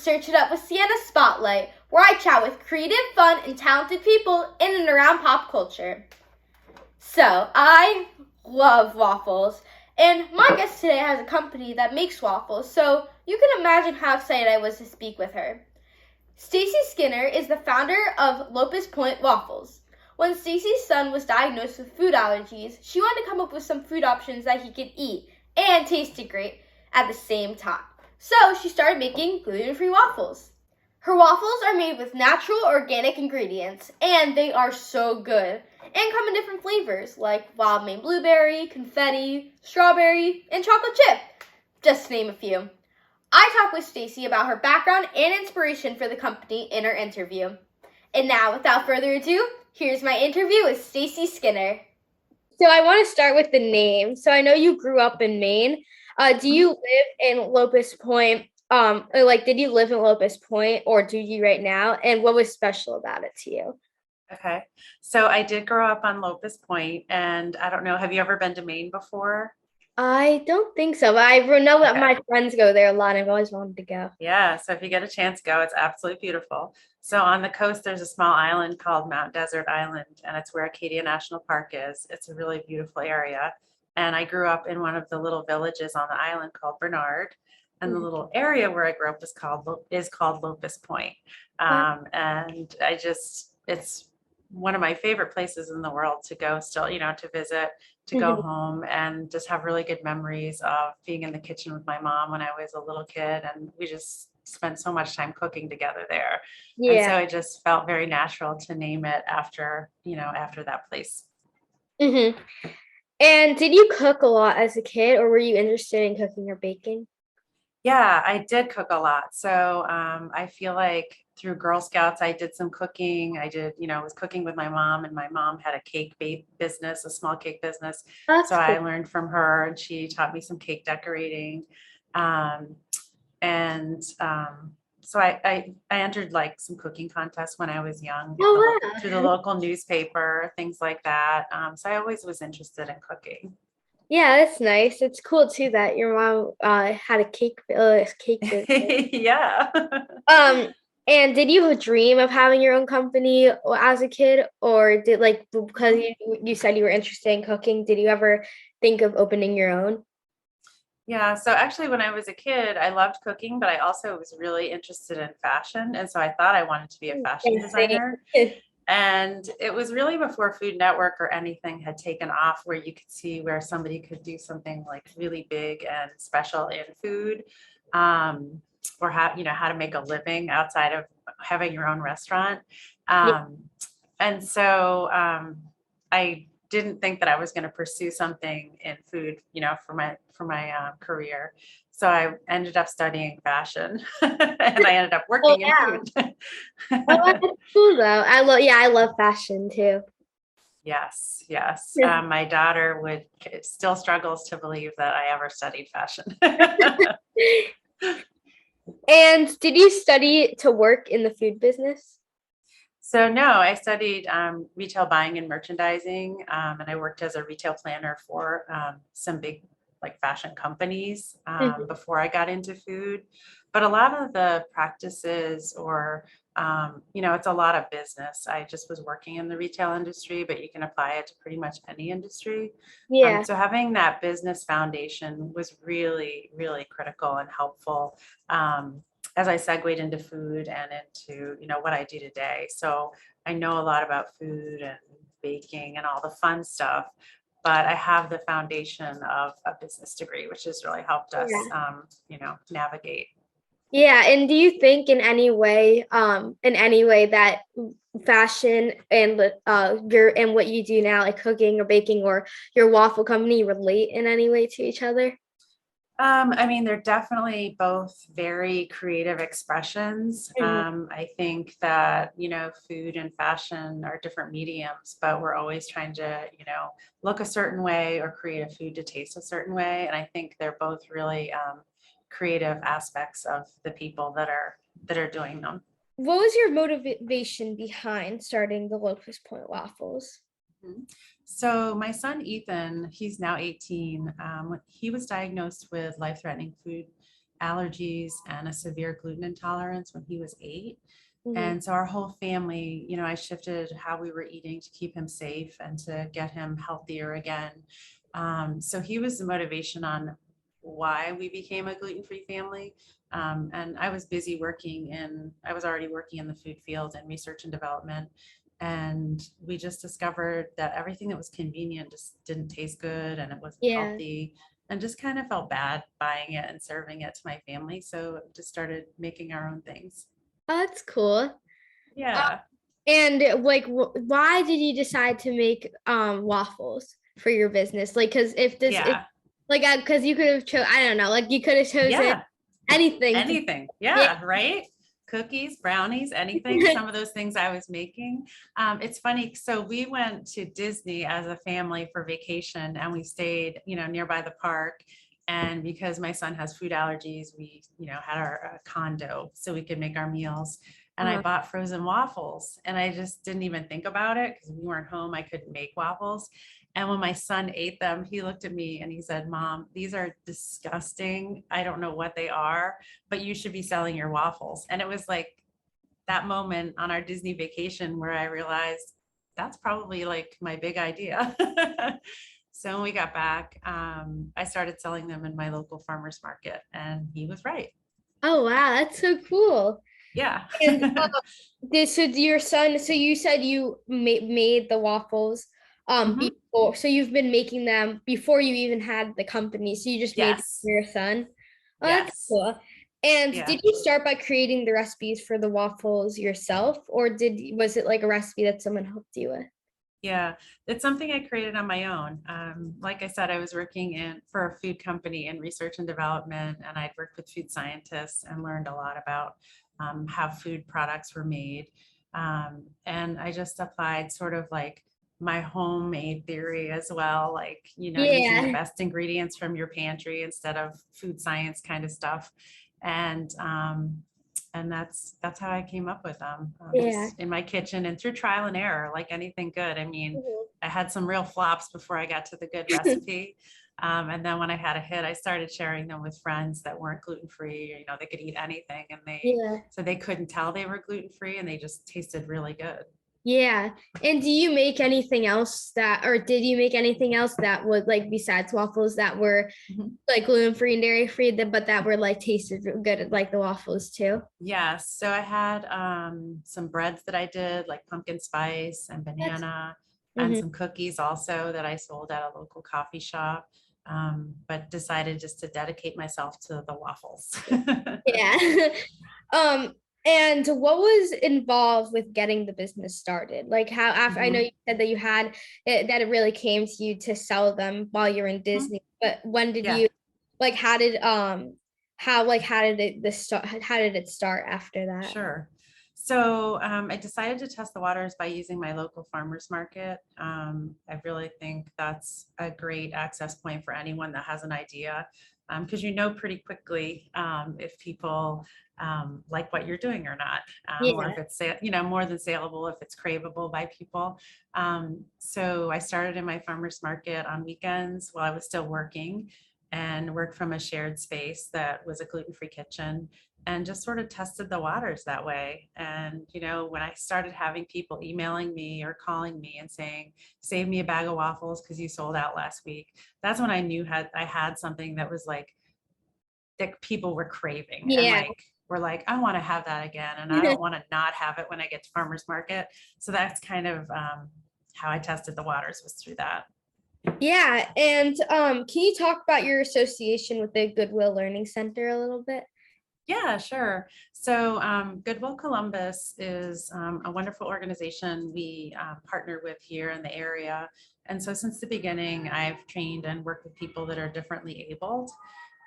Search It Up with Sienna Spotlight, where I chat with creative, fun, and talented people in and around pop culture. So, I love waffles, and my guest today has a company that makes waffles, so you can imagine how excited I was to speak with her. Stacie Skinner is the founder of Lopaus Point Waffles. When Stacie's son was diagnosed with food allergies, she wanted to come up with some food options that he could eat and tasted great at the same time. So she started making gluten-free waffles. Her waffles are made with natural organic ingredients, and they are so good, and come in different flavors like wild Maine blueberry, confetti, strawberry, and chocolate chip, just to name a few. I talked with Stacie about her background and inspiration for the company in her interview. And now, without further ado, here's my interview with Stacie Skinner. So I want to start with the name. So I know you grew up in Maine. Do you live in Lopaus Point? Did you live in Lopaus Point, or do you right now? And what was special about it to you? Okay. So I did grow up on Lopaus Point, and I don't know, have you ever been to Maine before? I don't think so, but I know that Okay. my friends go there a lot. I've always wanted to go. Yeah. So if you get a chance, go. It's absolutely beautiful. So on the coast, there's a small island called Mount Desert Island, and it's where Acadia National Park is. It's a really beautiful area. And I grew up in one of the little villages on the island called Bernard. And the little area where I grew up is called Lopaus Point. And it's one of my favorite places in the world to go still, to visit, to go home and just have really good memories of being in the kitchen with my mom when I was a little kid. And we just spent so much time cooking together there. And so it just felt very natural to name it after that place. Mm-hmm. And did you cook a lot as a kid, or were you interested in cooking or baking? Yeah, I did cook a lot. So I feel like through Girl Scouts, I did some cooking. Was cooking with my mom, and my mom had a business, a small cake business. That's So I cool. learned from her, and she taught me some cake decorating. Um, and so I entered like some cooking contests when I was young Oh, through the wow. local newspaper, things like that. So I always was interested in cooking. Yeah, that's nice. It's cool too that your mom had a cake business. Yeah. Um, and did you dream of having your own company as a kid, or did because you said you were interested in cooking, did you ever think of opening your own? Yeah, so actually, when I was a kid, I loved cooking, but I also was really interested in fashion. And so I thought I wanted to be a fashion designer. Same. And it was really before Food Network or anything had taken off where you could see where somebody could do something like really big and special in food, or how to make a living outside of having your own restaurant. Yeah. Um, and so I didn't think that I was going to pursue something in food, for my career. So I ended up studying fashion, and I ended up Oh working in yeah. food. Oh, that's cool though. I love fashion too. Yes, yes. My daughter still struggles to believe that I ever studied fashion. And did you study to work in the food business? So no, I studied retail buying and merchandising, and I worked as a retail planner for some big like fashion companies before I got into food. But a lot of the practices it's a lot of business. I just was working in the retail industry, but you can apply it to pretty much any industry. Yeah. So having that business foundation was really, really critical and helpful. As I segued into food and into, what I do today. So I know a lot about food and baking and all the fun stuff, but I have the foundation of a business degree, which has really helped us, Yeah. navigate. Yeah, and do you think in any way that fashion and and what you do now, like cooking or baking or your waffle company, relate in any way to each other? I mean, they're definitely both very creative expressions. I think that, food and fashion are different mediums, but we're always trying to, look a certain way or create a food to taste a certain way. And I think they're both really creative aspects of the people that are doing them. What was your motivation behind starting the Locust Point Waffles? Mhm. So my son Ethan, he's now 18. He was diagnosed with life-threatening food allergies and a severe gluten intolerance when he was 8. Mhm. And so our whole family, I shifted how we were eating to keep him safe and to get him healthier again. So he was the motivation on why we became a gluten-free family. And I was busy I was already working in the food field and research and development. And we just discovered that everything that was convenient just didn't taste good and it wasn't Yeah. healthy, and just kind of felt bad buying it and serving it to my family. So just started making our own things. Oh, that's cool. Yeah. And like, why did you decide to make waffles for your business? Like, because if Yeah. like, because you could have chose, I don't know, like you could have chosen Yeah. anything to. Anything. Yeah. Yeah. Right. Cookies, brownies, anything. Some of those things I was making. It's funny. So we went to Disney as a family for vacation, and we stayed, nearby the park. And because my son has food allergies, we, had our condo so we could make our meals. And I Uh-huh. bought frozen waffles, and I just didn't even think about it because we weren't home. I couldn't make waffles. And when my son ate them, he looked at me and he said, "Mom, these are disgusting. I don't know what they are, but you should be selling your waffles." And it was like that moment on our Disney vacation where I realized that's probably like my big idea. So when we got back, I started selling them in my local farmer's market, and he was right. Oh wow, that's so cool. Yeah. And so your son, so you said you made the waffles Mhm. before, so you've been making them before you even had the company. So you just made them Yes. for your son. Oh, that's Yes. cool. And Yeah. did you start by creating the recipes for the waffles yourself, or was it like a recipe that someone helped you with? Yeah, it's something I created on my own. Like I said, I was working for a food company in research and development, and I'd worked with food scientists and learned a lot about how food products were made. And I just applied sort of like my homemade theory as well, like, using the Yeah, best ingredients from your pantry instead of food science kind of stuff. And that's how I came up with them, yeah. just in my kitchen and through trial and error, like anything good. I mean, Mhm. I had some real flops before I got to the good recipe. And then when I had a hit, I started sharing them with friends that weren't gluten free. They could eat anything, and Yeah. they couldn't tell they were gluten free, and they just tasted really good. Yeah. And do you make anything else or did you make anything else that would like besides waffles that were Mhm. like gluten free and dairy free, but that were like tasted good like the waffles too? Yes. So I had some breads that I did, like pumpkin spice and That's banana, and mhm. some cookies also that I sold at a local coffee shop. But decided just to dedicate myself to the waffles. Yeah. um, and what was involved with getting the business started? Like how after I know Mhm. you said that you had that it really came to you to sell them while you're in Mhm. Disney, but when did Yeah. you like how did it the start how did it start after that? Sure. So I decided to test the waters by using my local farmers market. I really think that's a great access point for anyone that has an idea, because pretty quickly if people like what you're doing or not, or Yeah. if it's more than saleable, if it's craveable by people. So I started in my farmers market on weekends while I was still working, and worked from a shared space that was a gluten-free kitchen, and just sort of tested the waters that way. And, when I started having people emailing me or calling me and saying, "Save me a bag of waffles because you sold out last week," that's when I knew I had something that was like that people were craving, and Yeah. like were like, "I want to have that again, and I don't want to not have it when I get to farmers market." So that's kind of how I tested the waters, was through that. Yeah. And can you talk about your association with the Goodwill Learning Center a little bit? Yeah, sure. So Goodwill Columbus is a wonderful organization we partner with here in the area. And so since the beginning, I've trained and worked with people that are differently abled.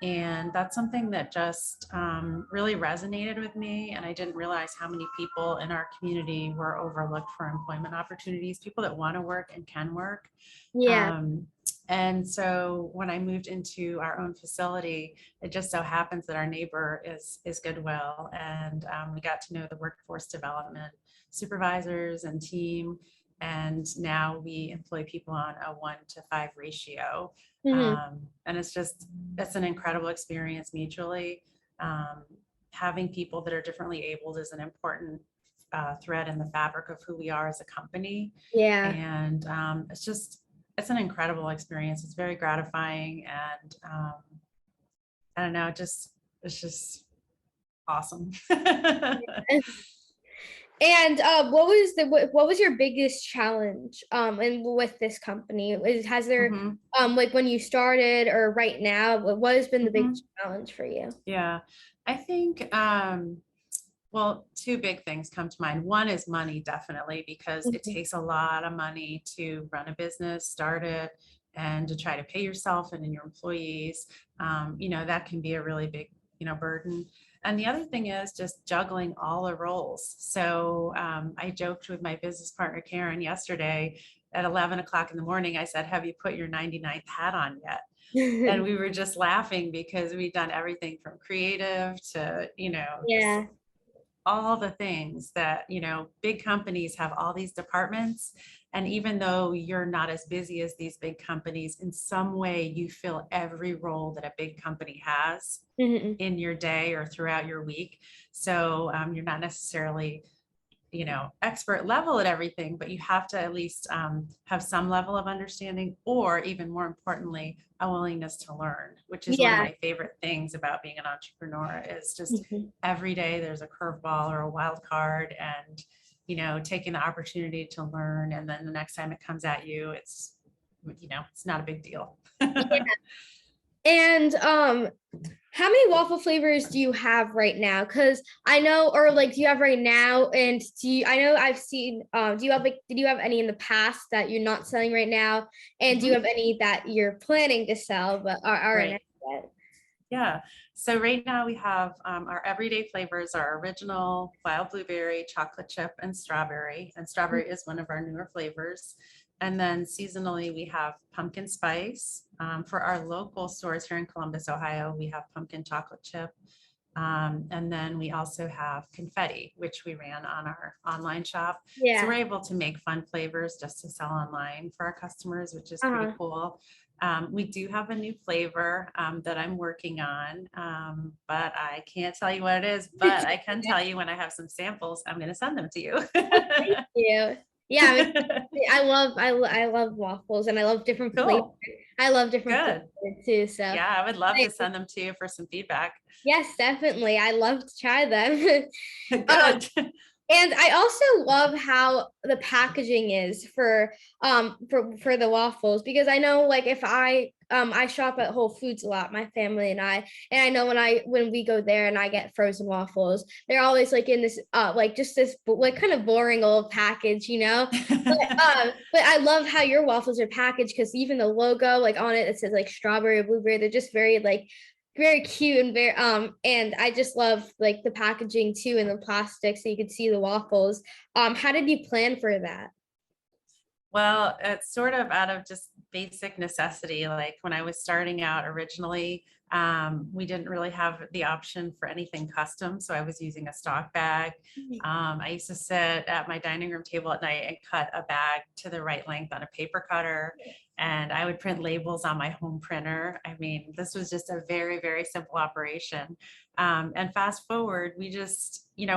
And that's something that just really resonated with me. And I didn't realize how many people in our community were overlooked for employment opportunities, people that want to work and can work. Yeah. Um, and so when I moved into our own facility, it just so happens that our neighbor is Goodwill, and we got to know the workforce development supervisors and team. And now we employ people on a 1-to-5 ratio. Mhm. And it's an incredible experience mutually. having people that are differently abled is an important thread in the fabric of who we are as a company. Yeah. And it's an incredible experience. It's very gratifying. And I don't know, it's just awesome. And what was your biggest challenge and with this company? Has there Mhm. like when you started or right now, what has been the Mhm. biggest challenge for you? Yeah, I think, well, two big things come to mind. One is money, definitely, because it Mhm. takes a lot of money to run a business, start it, and to try to pay yourself and your employees. That can be a really big, burden. And the other thing is just juggling all the roles. So I joked with my business partner, Karen, yesterday at 11 o'clock in the morning. I said, "Have you put your 99th hat on yet?" And we were just laughing because we've done everything from creative to, just Yeah. all the things that, big companies have all these departments. And even though you're not as busy as these big companies, in some way you fill every role that a big company has Mhm. in your day or throughout your week. So you're not necessarily expert level at everything, but you have to at least have some level of understanding, or even more importantly, a willingness to learn, which is one of Yeah. my favorite things about being an entrepreneur is just Mhm. every day there's a curveball or a wild card, and taking the opportunity to learn, and then the next time it comes at you, it's not a big deal. Yeah. And how many waffle flavors do you have right now? Because I know, or like, do you have right now? And I know I've seen, did you have any in the past that you're not selling right now? And do you Mhm. have any that you're planning to sell but aren't Right. yet? Yeah. So right now we have our everyday flavors are original, wild blueberry, chocolate chip, and strawberry. And strawberry is one of our newer flavors. And then seasonally, we have pumpkin spice. For our local stores here in Columbus, Ohio, we have pumpkin chocolate chip. And then we also have confetti, which we ran on our online shop. So we're Yeah. able to make fun flavors just to sell online for our customers, which is pretty Uh-huh. cool. We do have a new flavor that I'm working on, but I can't tell you what it is, but I can tell you when I have some samples, I'm going to send them to you. Thank you. Yeah, I love waffles and I love different flavors. Cool. I love different Good. flavors too. So Yeah, I would love to I- send them to you for some feedback. yes, definitely. I love to try them. Um, Good. And I also love how the packaging is for the waffles, because I know, like, if I shop at Whole Foods a lot, my family and I know when we go there and I get frozen waffles, they're always like in this like just this like kind of boring old package, you know. But I love how your waffles are packaged, because even the logo like on it says like strawberry or blueberry. They're just very cute and and I just love like the packaging too and the plastic so you could see the waffles. How did you plan for that? Well, it's sort of out of just basic necessity. Like when I was starting out originally, we didn't really have the option for anything custom. So I was using a stock bag. I used to sit at my dining room table at night and cut a bag to the right length on a paper cutter. And I would print labels on my home printer. I mean, this was just a very, very simple operation. And fast forward, we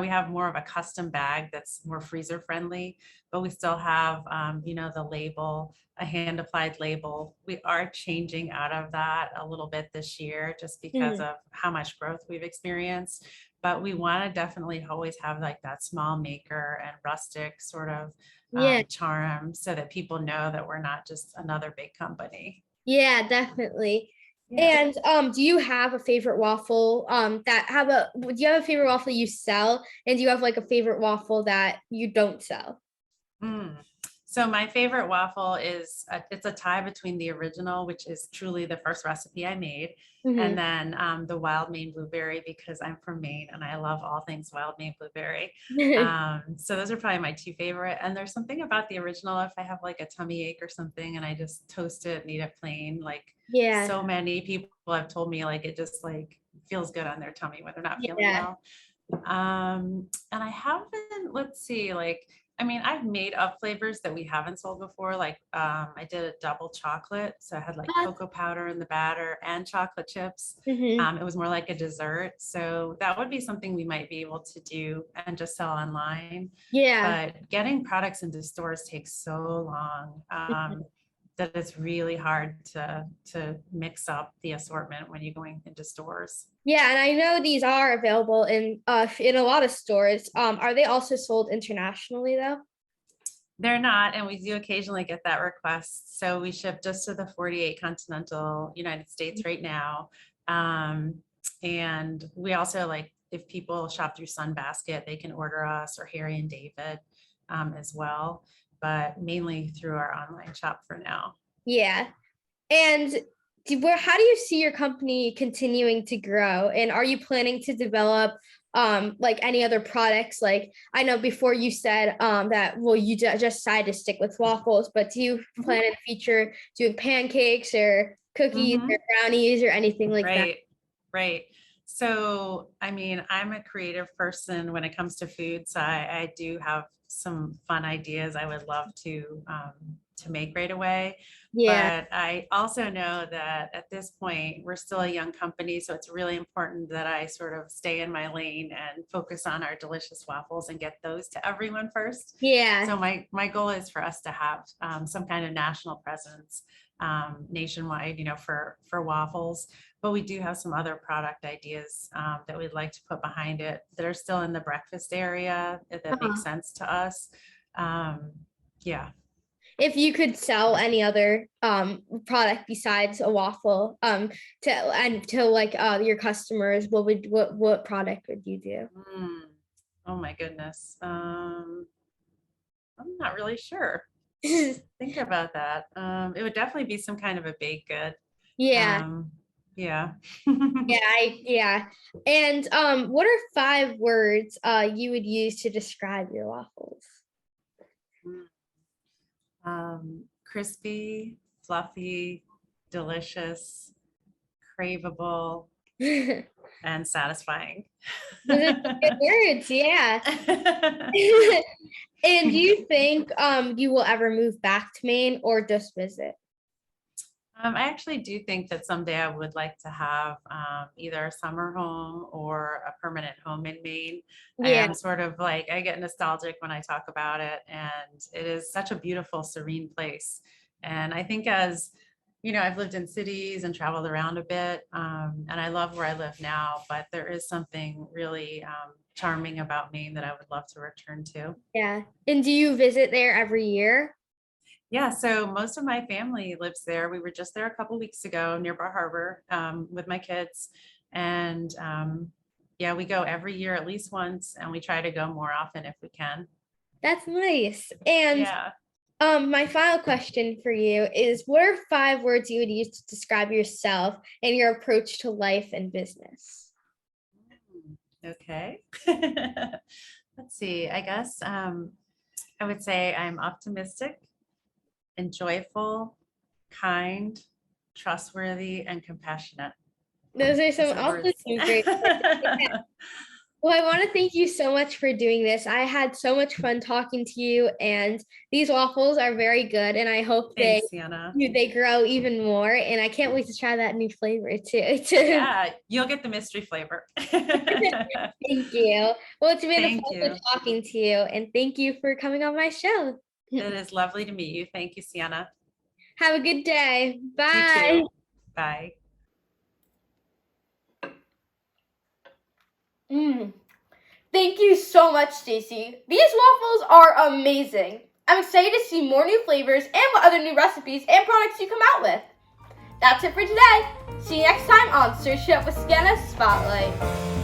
have more of a custom bag that's more freezer friendly, but we still have, the label, a hand applied label. We are changing out of that a little bit this year just because Mhm. of how much growth we've experienced. But we want to definitely always have like that small maker and rustic sort of Yeah, charm so that people know that we're not just another big company. yeah, definitely. Yeah. And do you have a favorite waffle? Do you have a favorite waffle you sell? And do you have like a favorite waffle that you don't sell? Mm. So my favorite waffle it's a tie between the original, which is truly the first recipe I made, and Hmm. then the wild Maine blueberry, because I'm from Maine and I love all things wild Maine blueberry. So those are probably my two favorite. And there's something about the original, if I have like a tummy ache or something and I just toast it and eat it plain, like Yeah, so many people have told me like it just like feels good on their tummy when they're not feeling yeah. well. And I haven't, let's see, like, I mean, I've made up flavors that we haven't sold before. Like I did a double chocolate. So I had like cocoa powder in the batter and chocolate chips. Mm-hmm. It was more like a dessert. So that would be something we might be able to do and just sell online. Yeah. But getting products into stores takes so long. That it's really hard to mix up the assortment when you're going into stores. Yeah, and I know these are available in a lot of stores. Are they also sold internationally though? They're not, and we do occasionally get that request. So we ship just to the 48 continental United States right now. And we also like if people shop through Sunbasket, they can order us or Harry and David as well, but mainly through our online shop for now. Yeah. And how do you see your company continuing to grow? And are you planning to develop like any other products? Like I know before you said that you just decided to stick with waffles, but do you plan in the future doing pancakes or cookies or brownies or anything like that? Right. So, I mean, I'm a creative person when it comes to food, so I do have some fun ideas I would love to make right away. Yeah. But I also know that at this point, we're still a young company, so it's really important that I sort of stay in my lane and focus on our delicious waffles and get those to everyone first. Yeah. So my goal is for us to have some kind of national presence nationwide, for waffles. But we do have some other product ideas that we'd like to put behind it that are still in the breakfast area that makes sense to us. Yeah. If you could sell any other product besides a waffle to like your customers, what product would you do? Oh my goodness. I'm not really sure. Think about that. It would definitely be some kind of a baked good. Yeah. Yeah. Yeah. And what are 5 words you would use to describe your waffles? Crispy, fluffy, delicious, craveable, and satisfying. Those are good words, yeah. And do you think you will ever move back to Maine or just visit? I actually do think that someday I would like to have either a summer home or a permanent home in Maine. Yeah. I'm sort of like, I get nostalgic when I talk about it, and it is such a beautiful, serene place. And I think as I've lived in cities and traveled around a bit, and I love where I live now, but there is something really charming about Maine that I would love to return to. Yeah. And do you visit there every year? Yeah, so most of my family lives there. We were just there a couple weeks ago near Bar Harbor with my kids. And yeah, we go every year at least once, and we try to go more often if we can. That's nice. And Yeah. my final question for you is what are 5 words you would use to describe yourself and your approach to life and business? Okay. Let's see. I guess I would say I'm optimistic and joyful, kind, trustworthy, and compassionate. Those are also some great words. Well, I want to thank you so much for doing this. I had so much fun talking to you, and these waffles are very good, and I hope Thanks, Sienna. they grow even more, and I can't wait to try that new flavor too. Yeah, you'll get the mystery flavor. Thank you. Well, it's been a pleasure talking to you, and thank you for coming on my show. It is lovely to meet you. Thank you, Sienna. Have a good day. Bye. You too. Bye. Thank you so much, Stacie. These waffles are amazing. I'm excited to see more new flavors and what other new recipes and products you come out with. That's it for today. See you next time on Search It Up with Sienna Spotlight.